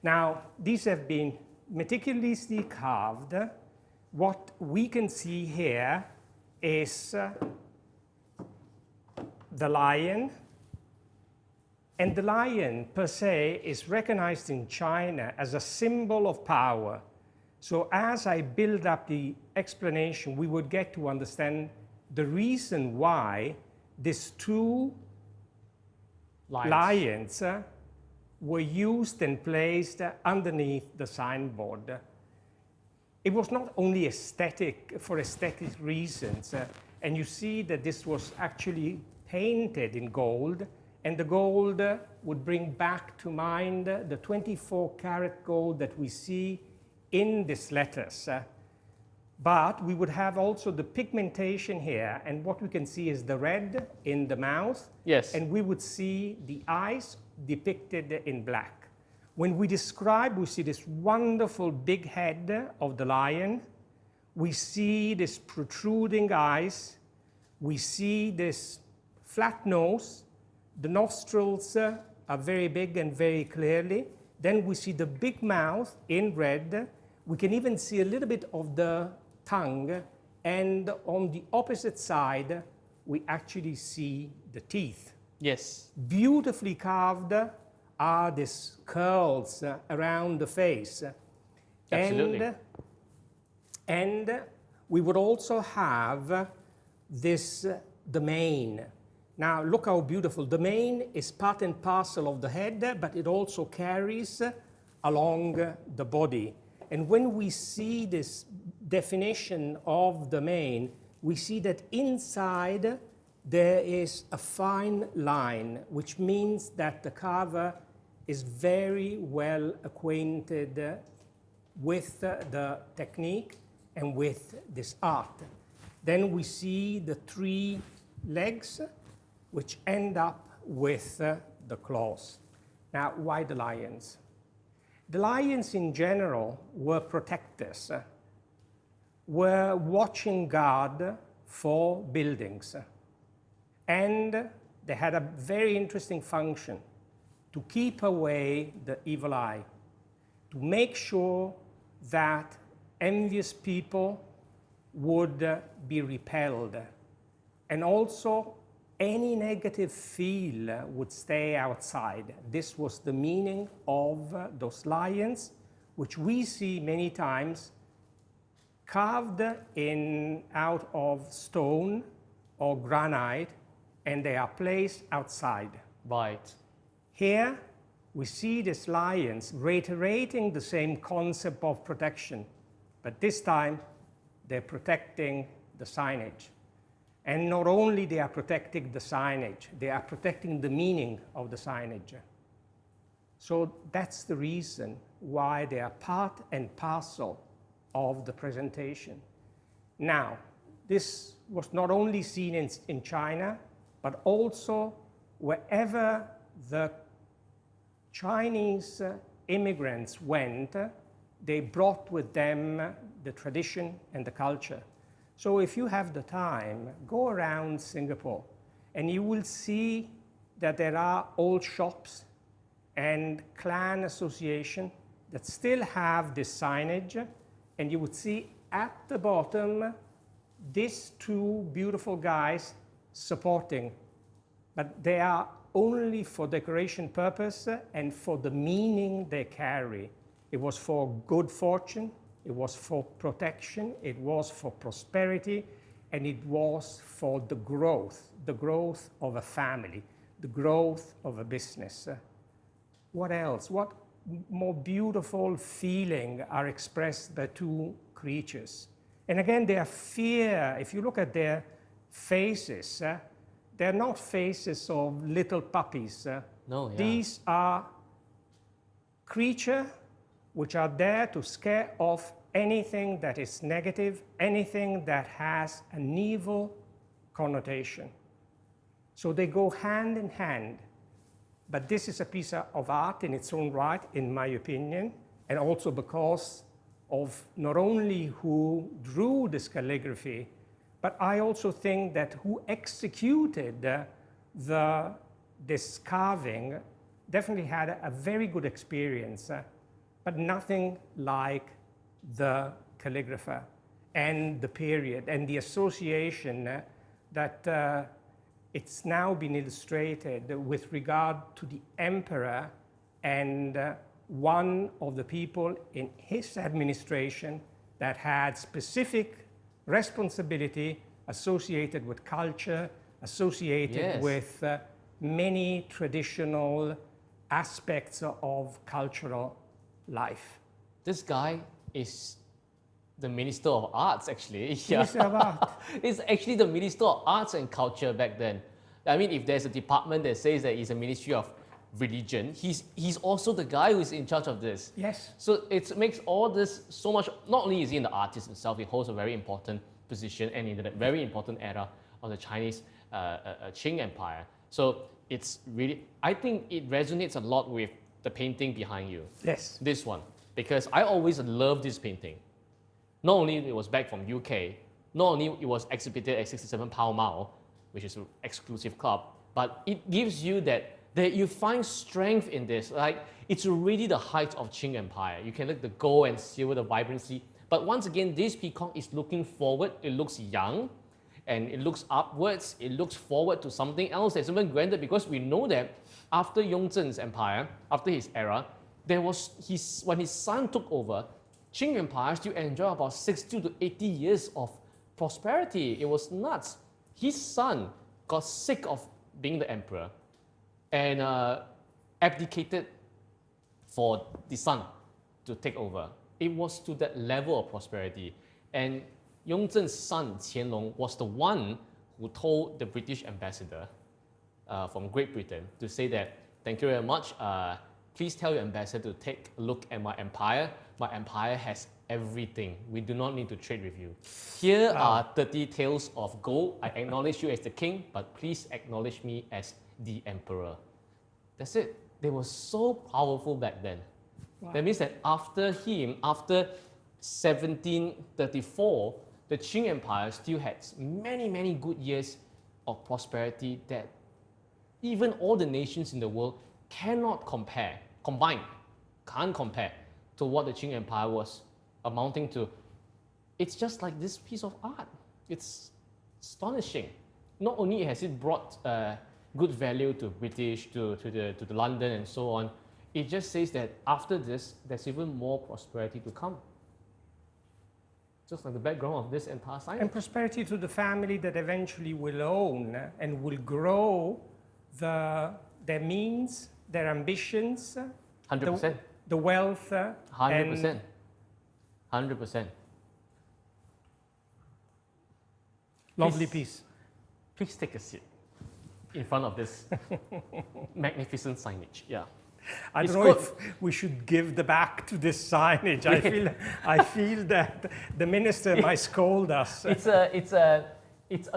Now, these have been meticulously carved. What we can see here is the lion. And the lion, per se, is recognized in China as a symbol of power. So as I build up the explanation, we would get to understand the reason why these two lions were used and placed underneath the signboard. It was not only aesthetic, for aesthetic reasons, and you see that this was actually painted in gold, and the gold would bring back to mind the 24-karat gold that we see in these letters. But we would have also the pigmentation here, and what we can see is the red in the mouth. Yes. And we would see the eyes depicted in black. When we describe, we see this wonderful big head of the lion. We see this protruding eyes. We see this flat nose. The nostrils are very big and very clearly. Then we see the big mouth in red. We can even see a little bit of the tongue, and on the opposite side, we actually see the teeth. Yes. Beautifully carved are these curls around the face. Absolutely. And we would also have this, the mane. Now, look how beautiful. The mane is part and parcel of the head, but it also carries along the body. And when we see this definition of the mane, we see that inside there is a fine line, which means that the carver is very well acquainted with the technique and with this art. Then we see the 3 legs, which end up with the claws. Now, why the lions? The lions in general were protectors, were watching guard for buildings. And they had a very interesting function to keep away the evil eye, to make sure that envious people would be repelled, and also any negative feel would stay outside. This was the meaning of those lions, which we see many times carved out of stone or granite, and they are placed outside. Right. Here, we see these lions reiterating the same concept of protection, but this time they're protecting the signage. And not only they are protecting the signage, they are protecting the meaning of the signage. So that's the reason why they are part and parcel of the presentation. Now, this was not only seen in China, but also wherever the Chinese immigrants went, they brought with them the tradition and the culture. So if you have the time, go around Singapore, and you will see that there are old shops and clan association that still have this signage, and you would see at the bottom these 2 beautiful guys supporting, but they are only for decoration purpose and for the meaning they carry. It was for good fortune, it was for protection, it was for prosperity, and it was for the growth of a family, the growth of a business. What else? What more beautiful feeling are expressed by two creatures. And again, their fear, if you look at their faces, they're not faces of little puppies. No, yeah. These are creatures which are there to scare off anything that is negative, anything that has an evil connotation. So they go hand in hand. But this is a piece of art in its own right, in my opinion, and also because of not only who drew this calligraphy, but I also think that who executed this carving definitely had a very good experience, but nothing like the calligrapher and the period and the association that it's now been illustrated with regard to the emperor and one of the people in his administration that had specific responsibility associated with culture, associated with many traditional aspects of cultural life. This guy is the Minister of Arts, actually. Minister of Art. It's actually the Minister of Arts and Culture back then. I mean, if there's a department that says that it's a Ministry of Religion, he's also the guy who's in charge of this. Yes. So it makes all this so much, not only is he the artist himself, he holds a very important position and in a very important era of the Chinese Qing Empire. So it's really, I think it resonates a lot with the painting behind you. Yes. This one, because I always loved this painting. Not only it was back from UK, not only it was exhibited at 67 Pall Mall, which is an exclusive club, but it gives you that you find strength in this. Like, it's already the height of Qing Empire. You can look the gold and silver, the vibrancy. But once again, this peacock is looking forward. It looks young, and it looks upwards. It looks forward to something else that's even grander, because we know that after Yongzhen's empire, after his era, there was when his son took over, Qing Empire still enjoyed about 60 to 80 years of prosperity. It was nuts. His son got sick of being the emperor and abdicated for the son to take over. It was to that level of prosperity. And Yongzhen's son, Qianlong, was the one who told the British ambassador from Great Britain to say that, thank you very much, please tell your ambassador to take a look at my empire. My empire has everything. We do not need to trade with you. Here are 30 taels of gold. I acknowledge you as the king, but please acknowledge me as the emperor. That's it. They were so powerful back then. Wow. That means that after him, after 1734, the Qing Empire still had many, many good years of prosperity that even all the nations in the world cannot can't compare to what the Qing Empire was amounting to. It's just like this piece of art. It's astonishing. Not only has it brought good value to British, to the London and so on, it just says that after this, there's even more prosperity to come. Just like the background of this entire sign. And prosperity to the family that eventually will own and will grow their means, their ambitions, 100%. The wealth. 100%. 100%. Lovely piece. Please take a seat in front of this magnificent signage. Yeah. I don't know if we should give the back to this signage. I feel that the minister might scold us. In Chinese, it's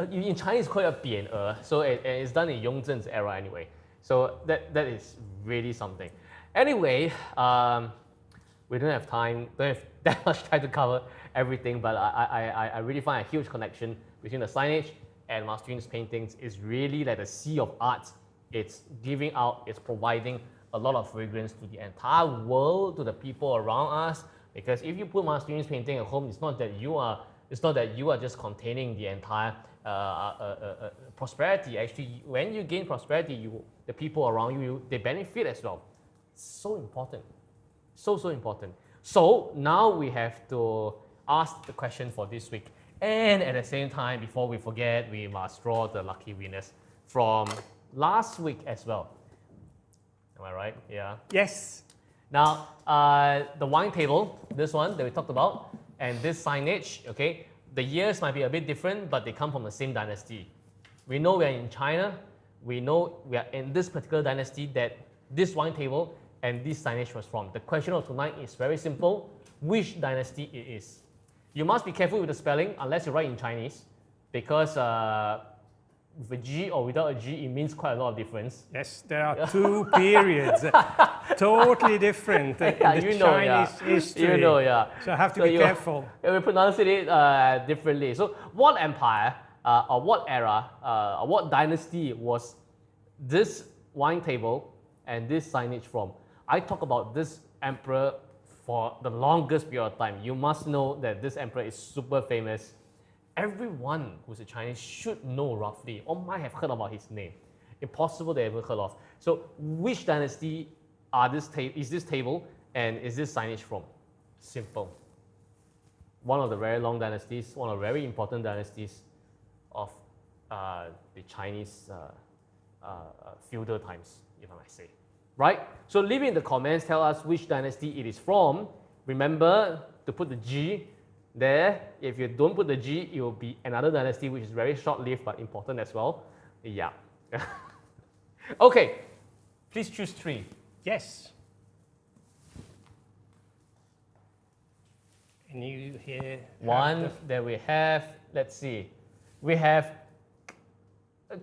called a 匾额. So it's done in Yongzhen's era anyway. So that is really something. Anyway, we don't have time, don't have that much time to cover everything, but I really find a huge connection between the signage and Master Yun's paintings. Is really like a sea of art. It's giving out, it's providing a lot of fragrance to the entire world, to the people around us. Because if you put Master Yun's painting at home, it's not that you are just containing the entire prosperity. Actually, when you gain prosperity, the people around you, they benefit as well. So important, so important. So now we have to ask the question for this week, and at the same time, before we forget, we must draw the lucky winners from last week as well. Am I right? Yeah. Yes. Now, the wine table, this one that we talked about, and this signage, okay, the years might be a bit different, but they come from the same dynasty. We know we are in China. We know we are in this particular dynasty that this wine table and this signage was from. The question of tonight is very simple. Which dynasty it is? You must be careful with the spelling unless you write in Chinese, because with a G or without a G, it means quite a lot of difference. Yes, there are two periods, totally different in the Chinese history. You know, yeah. So I have to be careful. We pronounce it differently. So what empire or what era or what dynasty was this wine table and this signage from? I talk about this emperor for the longest period of time. You must know that this emperor is super famous. Everyone who's a Chinese should know roughly or might have heard about his name. Impossible they ever heard of. So which dynasty is this table and is this signage from? Simple. One of the very long dynasties, one of the very important dynasties of the Chinese feudal times, if I might say. Right? So leave it in the comments, tell us which dynasty it is from. Remember to put the G there. If you don't put the G, it will be another dynasty which is very short-lived but important as well. Yeah. Okay, please choose 3. Yes. And you here. One that we have, let's see. We have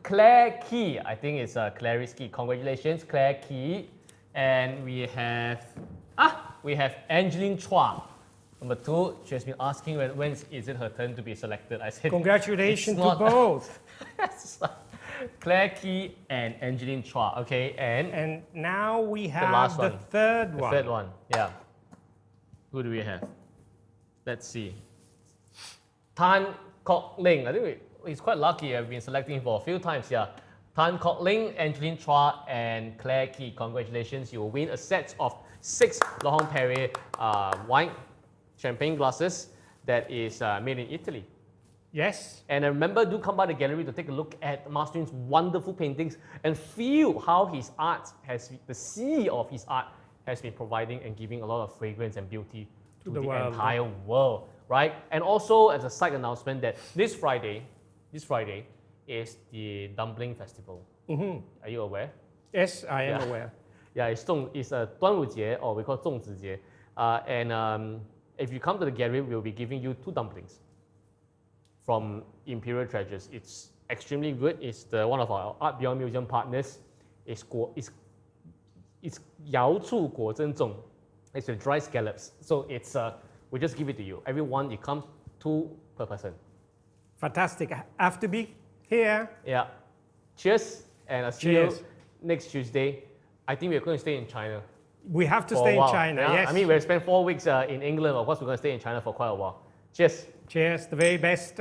Claire Key. I think it's Clarice Key. Congratulations, Claire Key. And we have Angeline Chua. Number 2, she has been asking when is it her turn to be selected. I said, congratulations to both. Claire Key and Angeline Chua. Okay, and now we have the third one. The third one, yeah. Who do we have? Let's see. Tan Kok Ling. I think he's quite lucky. I've been selecting him for a few times. Yeah. Tan Kok Ling, Angeline Chua, and Claire Key. Congratulations. You will win a set of 6 Laurent Perrier wine champagne glasses that is made in Italy. Yes. And remember, do come by the gallery to take a look at Master Yun's wonderful paintings and feel how his art the sea of his art has been providing and giving a lot of fragrance and beauty to the entire world, right? And also, as a side announcement, that this Friday is the Dumpling Festival. Mm-hmm. Are you aware? Yes, I am aware. Yeah, it's 端午节, or we call it 粽子节. And if you come to the gallery, we'll be giving you 2 dumplings from Imperial Treasures. It's extremely good. It's one of our Art Beyond Museum partners. It's 瑶柱果珍粽. It's the dry scallops. So it's we just give it to you. Everyone, it comes 2 per person. Fantastic. I have to be here. Yeah. Cheers, and I'll see you next Tuesday. I think we're going to stay in China. We have to stay in China, yes. I mean, we'll spend 4 weeks in England. Of course, we're going to stay in China for quite a while. Cheers. Cheers. The very best.